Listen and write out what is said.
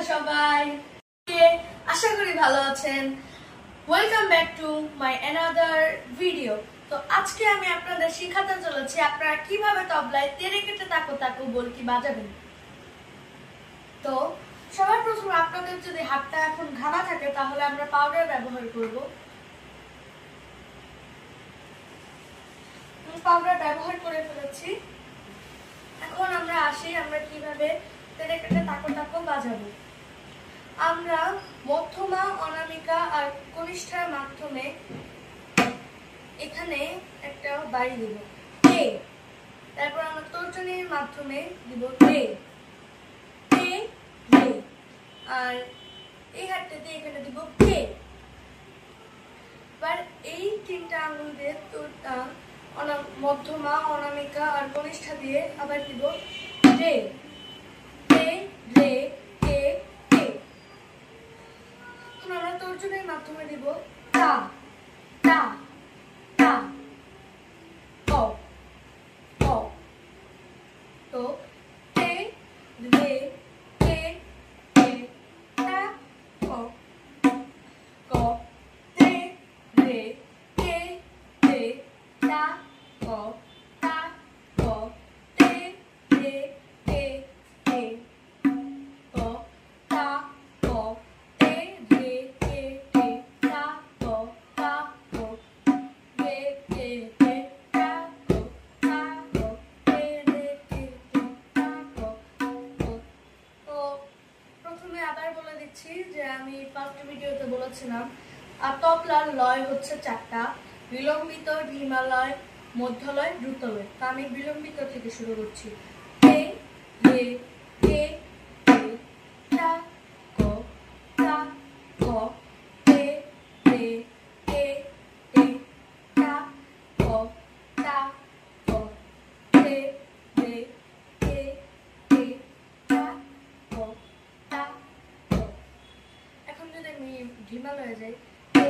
সবাই, আশা করি ভালো আছেন। Welcome back to my another video. তো আজকে আমি আপনাদের শেখাতে চলেছি আপনারা কিভাবে তবলায় তেরে কেটে তাকো তাকো বলকি বাজাবেন। তো সবার প্রথমে আপনাদের যদি হাতটা এখন ঘামা থাকে তাহলে আমরা পাউডার ব্যবহার করব। পাউডার ব্যবহার করে ফেলেছি। এখন আমরা আসি আমরা কিভাবে তেরে কেটে তাকো তাকো বাজাবো। আমরা মধ্যমা, অনামিকা আর কনিষ্ঠার মাধ্যমে এখানে একটা বাড়ি দিব রে। তারপর আমরা তর্জনীর মাধ্যমে দিব রে রে রে, আর এই হাতটা দিয়ে এখানে দিব কে। এবার এই তিনটা আঙ্গুল দিয়ে মধ্যমা, অনামিকা আর কনিষ্ঠা দিয়ে আবার দিব রে রে রে কে কে। এখন আমরা তর্জনীর মাধ্যমে দিব তা তা তা ক ক। তো তে রে কে কে তা ক ক তে রে কে তে তা ক তা ক তে রে কে কে ক তা ক তে রে কে কে তা ক তা ক রে কে কে তা ক তা ক তে রে কে কে তা ক। তো প্রথমে আবার বলে দিচ্ছি যে আমি ফার্স্ট ভিডিওতে বলেছিলাম আর তবলার লয় হচ্ছে চারটা: বিলম্বিত, ধিমালয়, মধ্যলয়, দ্রুতলয়। তো আমি বিলম্বিত থেকে শুরু করছি। তে রে কে কে তা ক তা ক তে রে কে কে তা ক তা ক তে রে কে কে তা ক তা ক। এখন যদি আমি ধিমালয়ে যাই তে